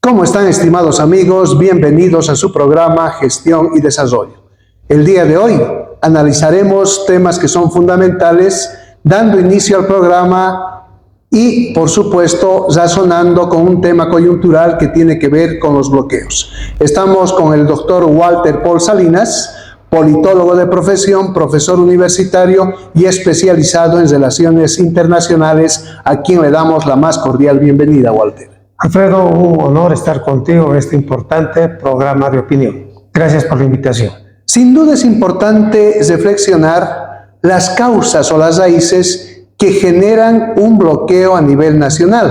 ¿Cómo están, estimados amigos? Bienvenidos a su programa Gestión y Desarrollo. El día de hoy analizaremos temas que son fundamentales, dando inicio al programa y, por supuesto, razonando con un tema coyuntural que tiene que ver con los bloqueos. Estamos con el doctor Walter Paul Salinas, politólogo de profesión, profesor universitario y especializado en relaciones internacionales, a quien le damos la más cordial bienvenida, Walter. Alfredo, un honor estar contigo en este importante programa de opinión. Gracias por la invitación. Sin duda es importante reflexionar las causas o las raíces que generan un bloqueo a nivel nacional.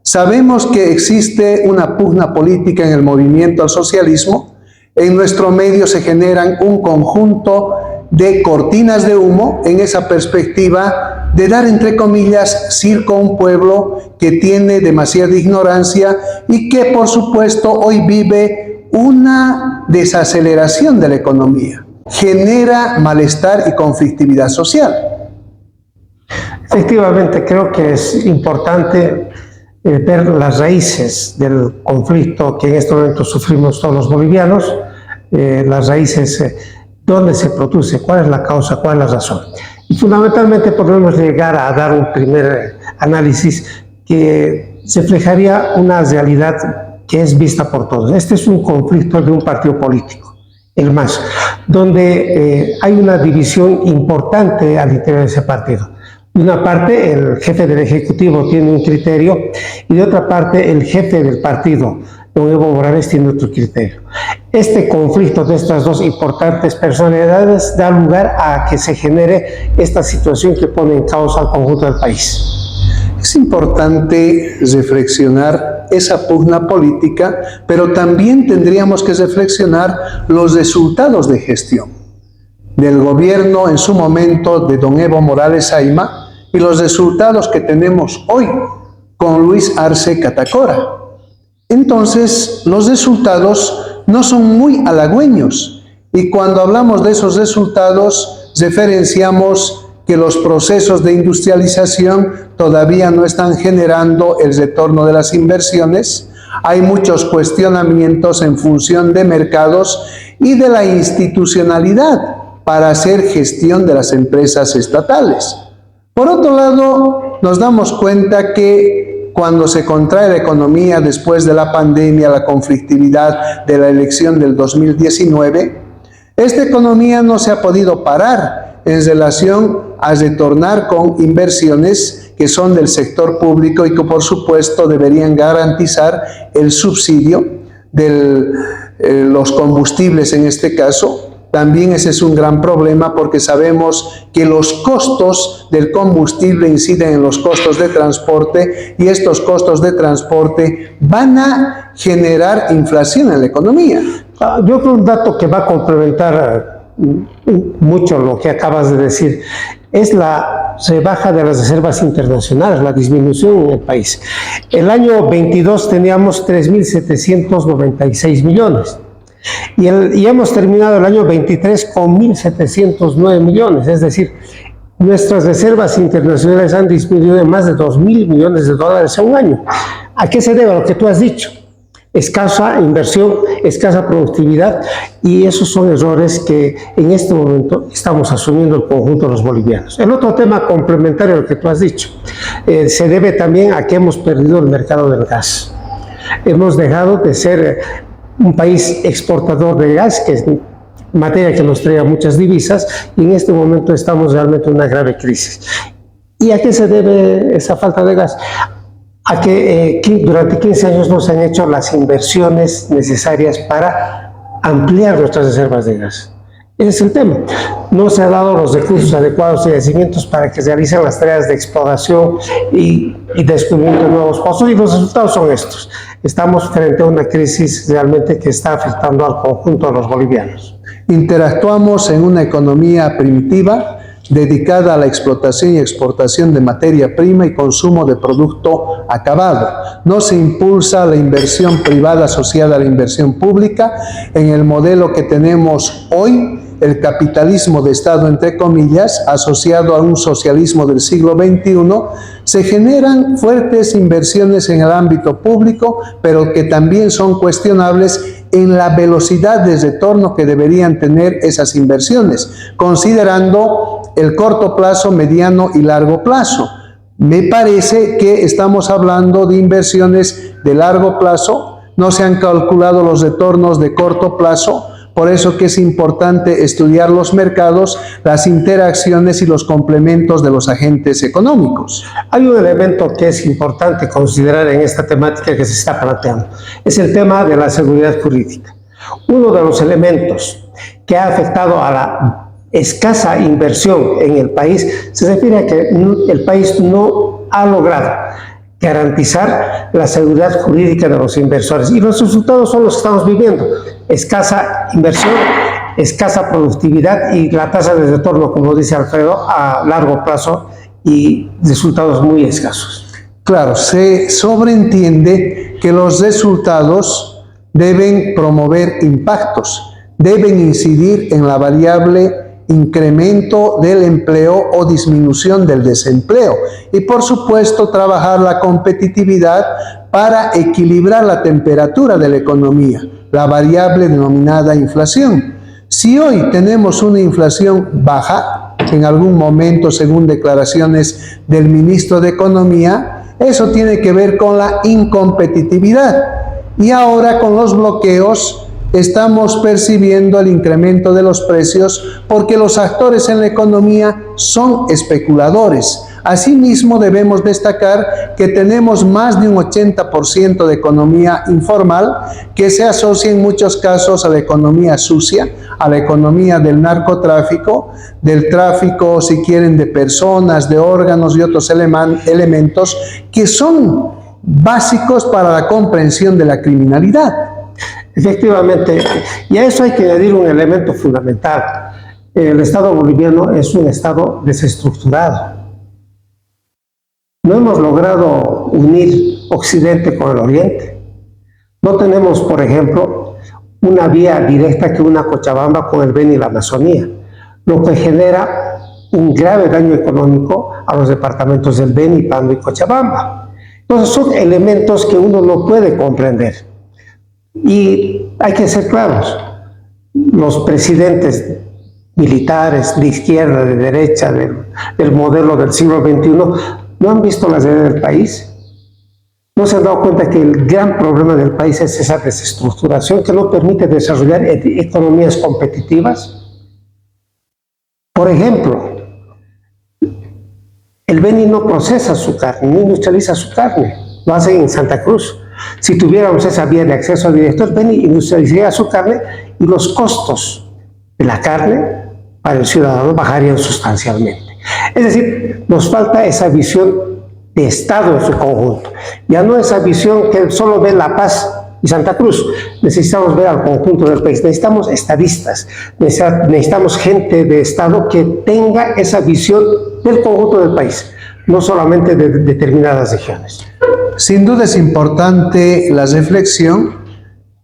Sabemos que existe una pugna política en el movimiento al socialismo. En nuestro medio se generan un conjunto de cortinas de humo en esa perspectiva de dar, entre comillas, circo a un pueblo que tiene demasiada ignorancia y que, por supuesto, hoy vive una desaceleración de la economía. Genera malestar y conflictividad social. Efectivamente, creo que es importante ver las raíces del conflicto que en este momento sufrimos todos los bolivianos, las raíces, dónde se produce, cuál es la causa, cuál es la razón. Y fundamentalmente podemos llegar a dar un primer análisis que reflejaría una realidad que es vista por todos. Este es un conflicto de un partido político, el MAS, donde hay una división importante al interior de ese partido. De una parte, el jefe del Ejecutivo tiene un criterio y de otra parte, el jefe del partido, don Evo Morales, tiene otro criterio. Este conflicto de estas dos importantes personalidades da lugar a que se genere esta situación que pone en causa al conjunto del país. Es importante reflexionar esa pugna política, pero también tendríamos que reflexionar los resultados de gestión del gobierno en su momento de don Evo Morales Ayma y los resultados que tenemos hoy con Luis Arce Catacora. Entonces, los resultados no son muy halagüeños y cuando hablamos de esos resultados referenciamos que los procesos de industrialización todavía no están generando el retorno de las inversiones. Hay muchos cuestionamientos en función de mercados y de la institucionalidad para hacer gestión de las empresas estatales. Por otro lado, nos damos cuenta que cuando se contrae la economía después de la pandemia, la conflictividad de la elección del 2019, esta economía no se ha podido parar en relación a retornar con inversiones que son del sector público y que por supuesto deberían garantizar el subsidio de los combustibles en este caso. También ese es un gran problema porque sabemos que los costos del combustible inciden en los costos de transporte y estos costos de transporte van a generar inflación en la economía. Yo creo un dato que va a complementar mucho lo que acabas de decir es la rebaja de las reservas internacionales, la disminución en el país. El año 22 teníamos 3.796 millones. Y hemos terminado el año 23 con 1.709 millones, es decir, nuestras reservas internacionales han disminuido en más de 2.000 millones de dólares en un año. ¿A qué se debe lo que tú has dicho? Escasa inversión, escasa productividad, y esos son errores que en este momento estamos asumiendo el conjunto de los bolivianos. El otro tema complementario a lo que tú has dicho, se debe también a que hemos perdido el mercado del gas. Hemos dejado de ser un país exportador de gas, que es materia que nos trae muchas divisas, y en este momento estamos realmente en una grave crisis. ¿Y a qué se debe esa falta de gas? A que durante 15 años no se han hecho las inversiones necesarias para ampliar nuestras reservas de gas. Ese es el tema. No se han dado los recursos adecuados y yacimientos para que se realicen las tareas de exploración y descubrimiento de nuevos pozos, y los resultados son estos. Estamos frente a una crisis realmente que está afectando al conjunto de los bolivianos. Interactuamos en una economía primitiva dedicada a la explotación y exportación de materia prima y consumo de producto acabado. No se impulsa la inversión privada asociada a la inversión pública en el modelo que tenemos hoy, el capitalismo de Estado, entre comillas, asociado a un socialismo del siglo XXI, se generan fuertes inversiones en el ámbito público, pero que también son cuestionables en la velocidad de retorno que deberían tener esas inversiones, considerando el corto plazo, mediano y largo plazo. Me parece que estamos hablando de inversiones de largo plazo, no se han calculado los retornos de corto plazo, por eso que es importante estudiar los mercados, las interacciones y los complementos de los agentes económicos. Hay un elemento que es importante considerar en esta temática que se está planteando, es el tema de la seguridad jurídica. Uno de los elementos que ha afectado a la escasa inversión en el país se refiere a que el país no ha logrado garantizar la seguridad jurídica de los inversores, y los resultados son los que estamos viviendo: escasa inversión, escasa productividad y la tasa de retorno, como dice Alfredo, a largo plazo y resultados muy escasos. Claro, se sobreentiende que los resultados deben promover impactos, deben incidir en la variable incremento del empleo o disminución del desempleo y, por supuesto, trabajar la competitividad para equilibrar la temperatura de la economía, la variable denominada inflación. Si hoy tenemos una inflación baja, en algún momento, según declaraciones del ministro de Economía, eso tiene que ver con la incompetitividad, y ahora con los bloqueos estamos percibiendo el incremento de los precios porque los actores en la economía son especuladores. Asimismo, debemos destacar que tenemos más de un 80% de economía informal que se asocia en muchos casos a la economía sucia, a la economía del narcotráfico, del tráfico, si quieren, de personas, de órganos y otros elementos que son básicos para la comprensión de la criminalidad. Efectivamente, y a eso hay que añadir un elemento fundamental. El Estado boliviano es un Estado desestructurado. No hemos logrado unir Occidente con el Oriente. No tenemos, por ejemplo, una vía directa que una Cochabamba con el Beni y la Amazonía, lo que genera un grave daño económico a los departamentos del Beni, Pando y Cochabamba. Entonces son elementos que uno no puede comprender. Y hay que ser claros, los presidentes militares de izquierda, de derecha, del modelo del siglo XXI, no han visto la realidad del país. No se han dado cuenta que el gran problema del país es esa desestructuración que no permite desarrollar economías competitivas. Por ejemplo, el Beni no procesa su carne, no industrializa su carne, lo hacen en Santa Cruz. Si tuviéramos esa vía de acceso al directo, el Beni industrializaría su carne y los costos de la carne para el ciudadano bajarían sustancialmente. Es decir, nos falta esa visión de Estado en su conjunto. Ya no esa visión que solo ve La Paz y Santa Cruz. Necesitamos ver al conjunto del país. Necesitamos estadistas, necesitamos gente de Estado que tenga esa visión del conjunto del país, no solamente de determinadas regiones. Sin duda es importante la reflexión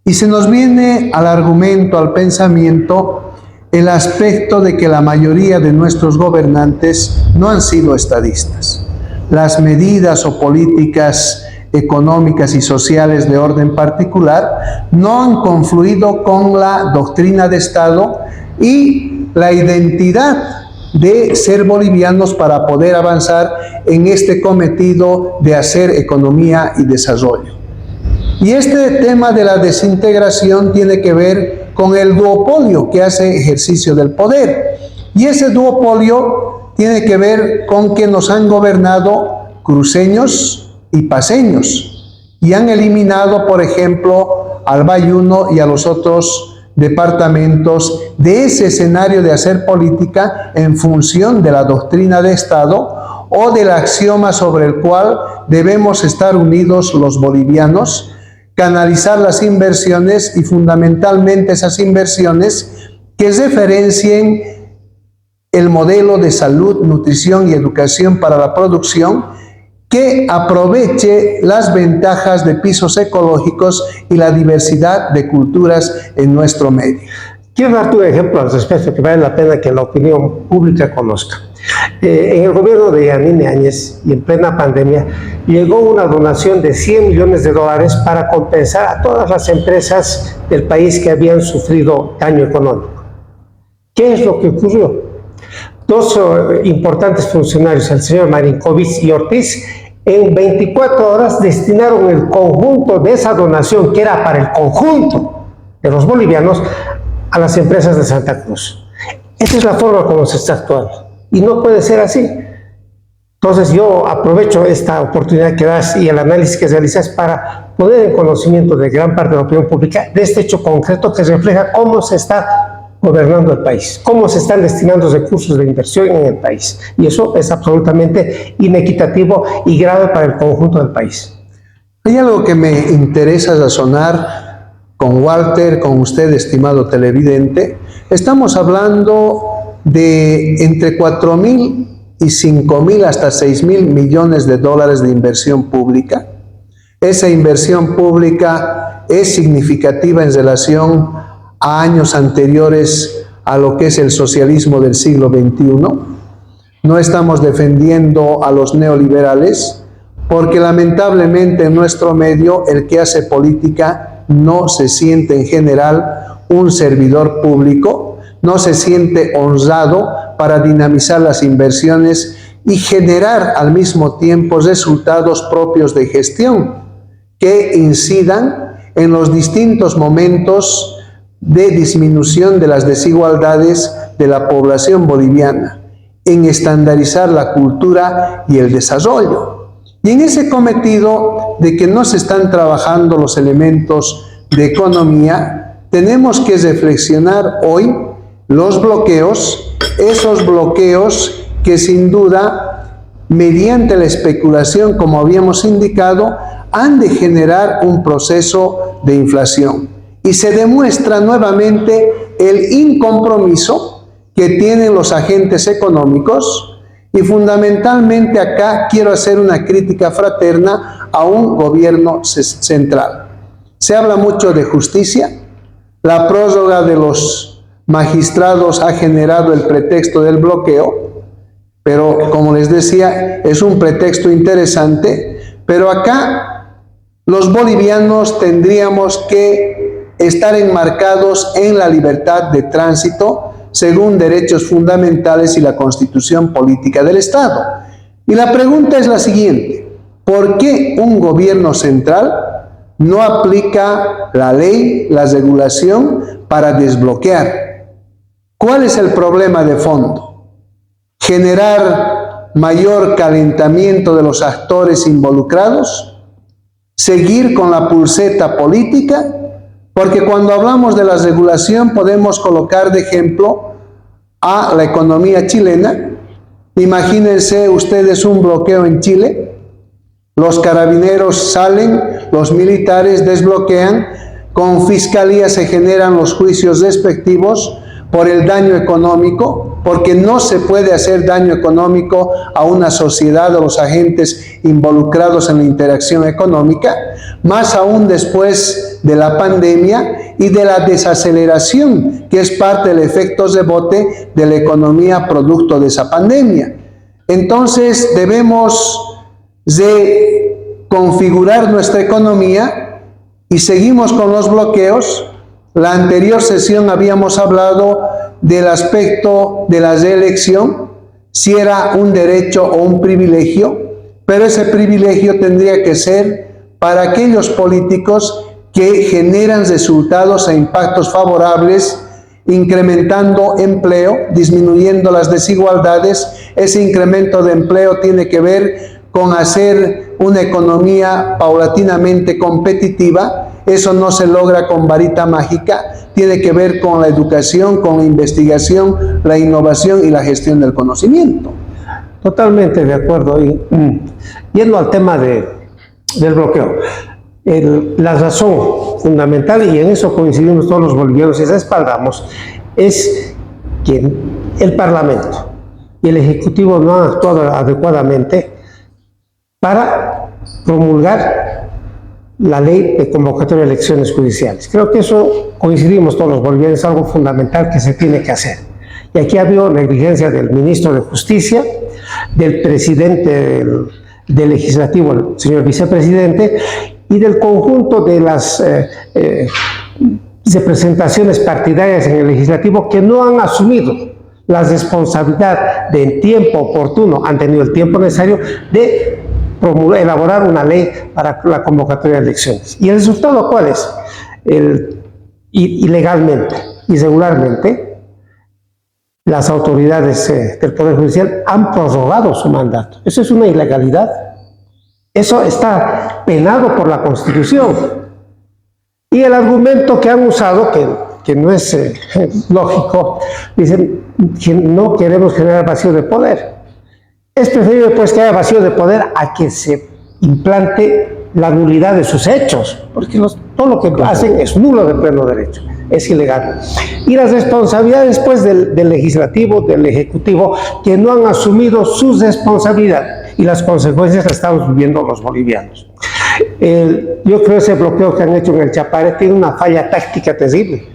y se nos viene al argumento, al pensamiento, el aspecto de que la mayoría de nuestros gobernantes no han sido estadistas. Las medidas o políticas económicas y sociales de orden particular no han confluido con la doctrina de Estado y la identidad de ser bolivianos para poder avanzar en este cometido de hacer economía y desarrollo. Y este tema de la desintegración tiene que ver con el duopolio que hace ejercicio del poder. Y ese duopolio tiene que ver con que nos han gobernado cruceños y paceños y han eliminado, por ejemplo, al Bayuno y a los otros departamentos de ese escenario de hacer política en función de la doctrina de Estado o del axioma sobre el cual debemos estar unidos los bolivianos, canalizar las inversiones y fundamentalmente esas inversiones que referencien el modelo de salud, nutrición y educación para la producción, que aproveche las ventajas de pisos ecológicos y la diversidad de culturas en nuestro medio. Quiero darte un ejemplo al respecto que vale la pena que la opinión pública conozca. En el gobierno de Yanine Áñez y en plena pandemia llegó una donación de $100 millones para compensar a todas las empresas del país que habían sufrido daño económico. ¿Qué es lo que ocurrió? Dos importantes funcionarios, el señor Marinkovic y Ortiz, en 24 horas destinaron el conjunto de esa donación, que era para el conjunto de los bolivianos, a las empresas de Santa Cruz. Esa es la forma como se está actuando. Y no puede ser así. Entonces yo aprovecho esta oportunidad que das y el análisis que realizas para poner en conocimiento de gran parte de la opinión pública de este hecho concreto que refleja cómo se está gobernando el país, cómo se están destinando recursos de inversión en el país. Y eso es absolutamente inequitativo y grave para el conjunto del país. Hay algo que me interesa razonar con Walter, con usted, estimado televidente. Estamos hablando de entre 4.000 y 5.000 hasta 6.000 millones de dólares de inversión pública. Esa inversión pública es significativa en relación a años anteriores a lo que es el socialismo del siglo XXI. No estamos defendiendo a los neoliberales, porque lamentablemente en nuestro medio el que hace política no se siente en general un servidor público, no se siente honrado para dinamizar las inversiones y generar al mismo tiempo resultados propios de gestión que incidan en los distintos momentos de disminución de las desigualdades de la población boliviana, en estandarizar la cultura y el desarrollo. Y en ese cometido de que no se están trabajando los elementos de economía, tenemos que reflexionar hoy los bloqueos, esos bloqueos que sin duda, mediante la especulación, como habíamos indicado, han de generar un proceso de inflación. Y se demuestra nuevamente el incompromiso que tienen los agentes económicos. Y fundamentalmente acá quiero hacer una crítica fraterna a un gobierno central. Se habla mucho de justicia. La prórroga de los magistrados ha generado el pretexto del bloqueo, pero como les decía, es un pretexto interesante, pero acá los bolivianos tendríamos que estar enmarcados en la libertad de tránsito según derechos fundamentales y la Constitución Política del Estado. Y la pregunta es la siguiente: ¿por qué un gobierno central no aplica la ley, la regulación para desbloquear? ¿Cuál es el problema de fondo? ¿Generar mayor calentamiento de los actores involucrados? ¿Seguir con la pulseta política? Porque cuando hablamos de la regulación podemos colocar de ejemplo a la economía chilena. Imagínense ustedes un bloqueo en Chile, los carabineros salen, los militares desbloquean, con fiscalía se generan los juicios respectivos por el daño económico, porque no se puede hacer daño económico a una sociedad o los agentes involucrados en la interacción económica, más aún después de la pandemia y de la desaceleración, que es parte del efecto rebote de la economía producto de esa pandemia. Entonces debemos de configurar nuestra economía y seguimos con los bloqueos. La anterior sesión habíamos hablado del aspecto de la reelección, si era un derecho o un privilegio, pero ese privilegio tendría que ser para aquellos políticos que generan resultados e impactos favorables, incrementando empleo, disminuyendo las desigualdades. Ese incremento de empleo tiene que ver con hacer una economía paulatinamente competitiva. Eso no se logra con varita mágica, tiene que ver con la educación, con la investigación, la innovación y la gestión del conocimiento. Totalmente de acuerdo. Y yendo al tema del bloqueo, la razón fundamental, y en eso coincidimos todos los bolivianos y respaldamos, es que el Parlamento y el Ejecutivo no han actuado adecuadamente para promulgar la ley de convocatoria de elecciones judiciales. Creo que eso coincidimos todos los bolivianos, es algo fundamental que se tiene que hacer. Y aquí ha habido negligencia del ministro de Justicia, del presidente del Legislativo, el señor vicepresidente, y del conjunto de las representaciones partidarias en el Legislativo que no han asumido la responsabilidad de en tiempo oportuno, han tenido el tiempo necesario de elaborar una ley para la convocatoria de elecciones. ¿Y el resultado cuál es? Ilegalmente, irregularmente, las autoridades del Poder Judicial han prorrogado su mandato. Eso es una ilegalidad. Eso está penado por la Constitución. Y el argumento que han usado, que no es lógico, dicen que no queremos generar vacío de poder. Es preferible pues que haya vacío de poder a que se implante la nulidad de sus hechos, porque todo lo que hacen es nulo de pleno derecho, es ilegal. Y las responsabilidades pues del legislativo, del ejecutivo, que no han asumido su responsabilidad, y las consecuencias las estamos viviendo los bolivianos. Yo creo que ese bloqueo que han hecho en el Chapare tiene una falla táctica terrible.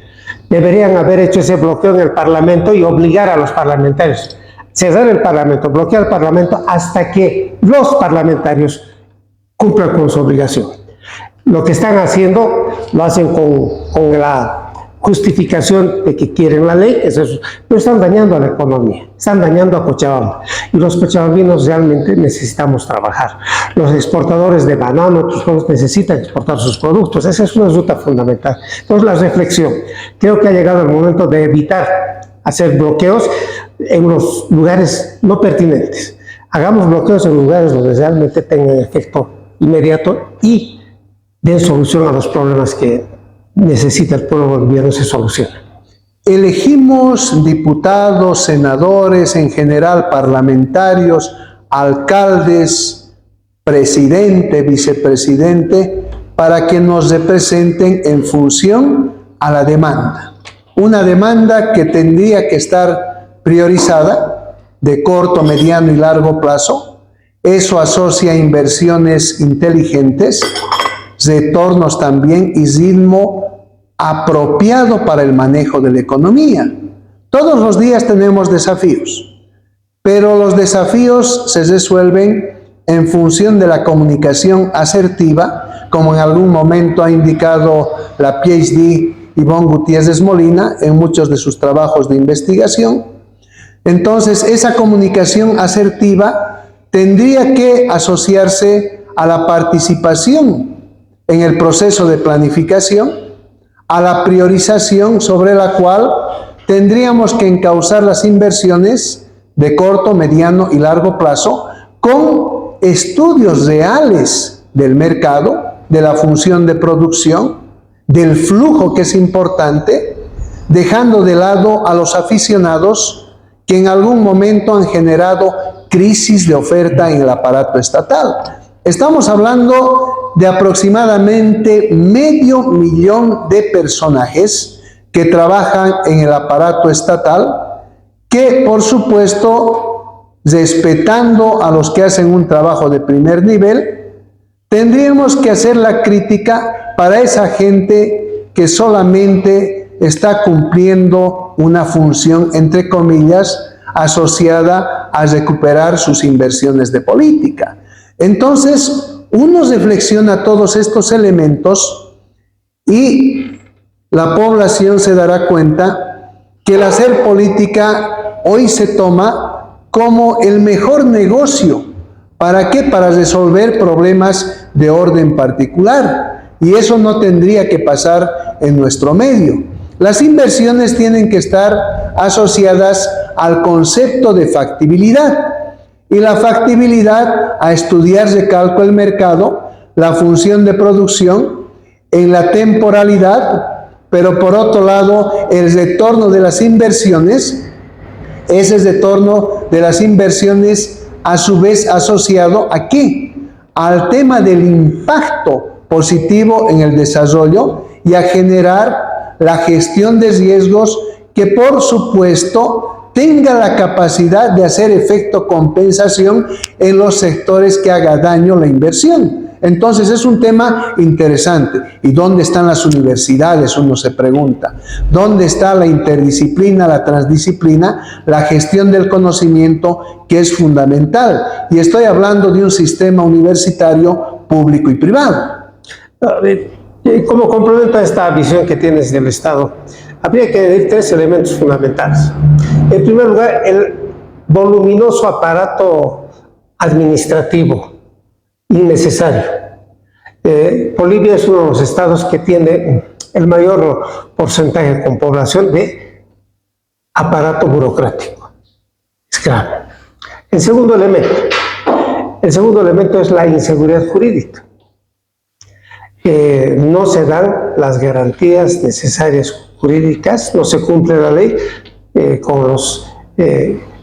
Deberían haber hecho ese bloqueo en el Parlamento y obligar a los parlamentarios, cerrar el Parlamento, bloquear el Parlamento hasta que los parlamentarios cumplan con su obligación. Lo que están haciendo, lo hacen con la justificación de que quieren la ley, pero están dañando a la economía, están dañando a Cochabamba. Y los cochabambinos realmente necesitamos trabajar. Los exportadores de banano, otros productos, necesitan exportar sus productos. Esa es una ruta fundamental. Entonces, la reflexión. Creo que ha llegado el momento de evitar hacer bloqueos en los lugares no pertinentes. Hagamos bloqueos en lugares donde realmente tengan efecto inmediato y den solución a los problemas que necesita el pueblo boliviano se soluciona. Elegimos diputados, senadores, en general parlamentarios, alcaldes, presidente, vicepresidente, para que nos representen en función a la demanda. Una demanda que tendría que estar priorizada de corto, mediano y largo plazo. Eso asocia inversiones inteligentes, retornos también y ritmo apropiado para el manejo de la economía. Todos los días tenemos desafíos, pero los desafíos se resuelven en función de la comunicación asertiva, como en algún momento ha indicado la PhD Ivonne Gutiérrez Molina en muchos de sus trabajos de investigación. Entonces, esa comunicación asertiva tendría que asociarse a la participación en el proceso de planificación, a la priorización sobre la cual tendríamos que encauzar las inversiones de corto, mediano y largo plazo con estudios reales del mercado, de la función de producción, del flujo que es importante, dejando de lado a los aficionados que en algún momento han generado crisis de oferta en el aparato estatal. Estamos hablando de aproximadamente 500,000 de personajes que trabajan en el aparato estatal, que por supuesto, respetando a los que hacen un trabajo de primer nivel, tendríamos que hacer la crítica para esa gente que solamente está cumpliendo una función, entre comillas, asociada a recuperar sus inversiones de política. Entonces, uno reflexiona todos estos elementos y la población se dará cuenta que el hacer política hoy se toma como el mejor negocio. ¿Para qué? Para resolver problemas de orden particular. Y eso no tendría que pasar en nuestro medio. Las inversiones tienen que estar asociadas al concepto de factibilidad. Y la factibilidad a estudiar de calco el mercado, la función de producción, en la temporalidad, pero por otro lado el retorno de las inversiones, ese retorno de las inversiones a su vez asociado ¿a qué? Al tema del impacto positivo en el desarrollo y a generar la gestión de riesgos que por supuesto tenga la capacidad de hacer efecto compensación en los sectores que haga daño la inversión. Entonces es un tema interesante. ¿Y dónde están las universidades? Uno se pregunta. ¿Dónde está la interdisciplina, la transdisciplina, la gestión del conocimiento, que es fundamental? Y estoy hablando de un sistema universitario público y privado. ¿Cómo complementa esta visión que tienes del Estado? Habría que añadir 3 elementos fundamentales. En primer lugar, el voluminoso aparato administrativo innecesario. Bolivia es uno de los estados que tiene el mayor porcentaje con población de aparato burocrático. Es grave. El segundo elemento es la inseguridad jurídica. No se dan las garantías necesarias jurídicas, no se cumple la ley con los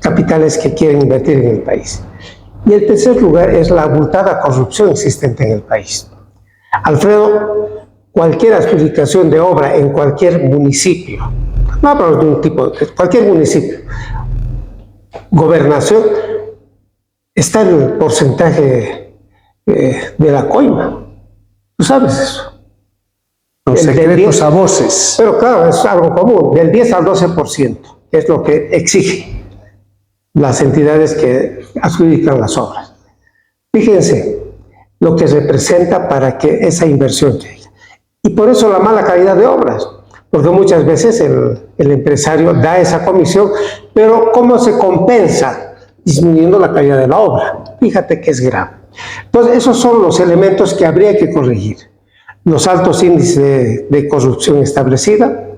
capitales que quieren invertir en el país. Y el tercer lugar es la abultada corrupción existente en el país. Alfredo, cualquier adjudicación de obra en cualquier municipio, no hablamos de un tipo, cualquier municipio, gobernación, está en el porcentaje de la coima. ¿Tú sabes eso? Los secretos a voces. Pero claro, es algo común, del 10 al 12%, es lo que exigen las entidades que adjudican las obras. Fíjense lo que representa para que esa inversión llegue. Y por eso la mala calidad de obras, porque muchas veces el empresario da esa comisión, pero ¿cómo se compensa? Disminuyendo la calidad de la obra. Fíjate que es grave. Entonces, esos son los elementos que habría que corregir. Los altos índices de corrupción establecida,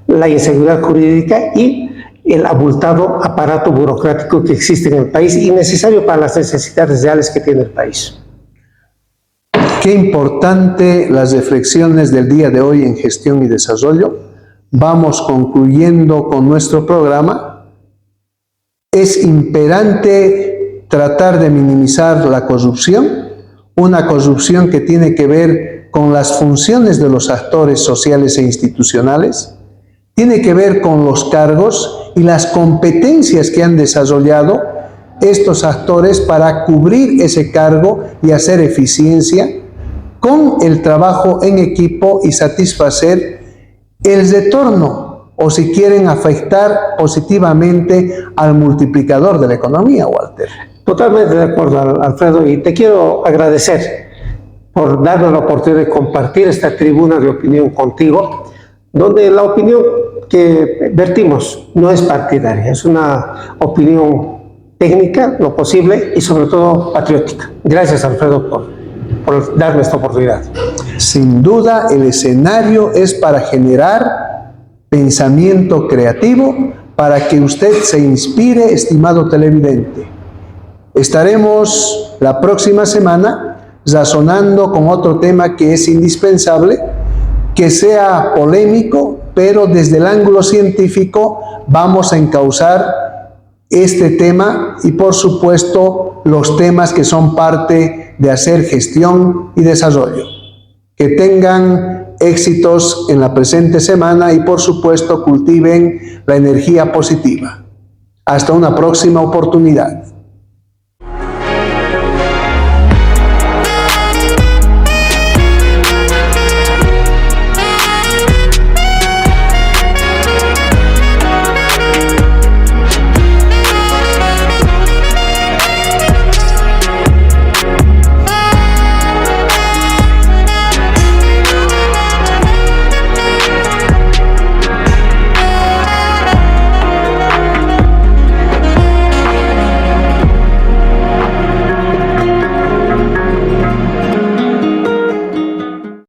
la inseguridad jurídica y el abultado aparato burocrático que existe en el país y necesario para las necesidades reales que tiene el país. Qué importante las reflexiones del día de hoy en gestión y desarrollo. Vamos concluyendo con nuestro programa. Es imperante tratar de minimizar la corrupción, una corrupción que tiene que ver con las funciones de los actores sociales e institucionales, tiene que ver con los cargos y las competencias que han desarrollado estos actores para cubrir ese cargo y hacer eficiencia con el trabajo en equipo y satisfacer el retorno, o si quieren afectar positivamente al multiplicador de la economía, Walter. Totalmente de acuerdo, Alfredo, y te quiero agradecer por darnos la oportunidad de compartir esta tribuna de opinión contigo, donde la opinión que vertimos no es partidaria, es una opinión técnica, lo posible, y sobre todo patriótica. Gracias, Alfredo, por darme esta oportunidad. Sin duda, el escenario es para generar pensamiento creativo, para que usted se inspire, estimado televidente. Estaremos la próxima semana razonando con otro tema que es indispensable, que sea polémico, pero desde el ángulo científico vamos a encauzar este tema y por supuesto los temas que son parte de hacer gestión y desarrollo. Que tengan éxitos en la presente semana y por supuesto cultiven la energía positiva. Hasta una próxima oportunidad.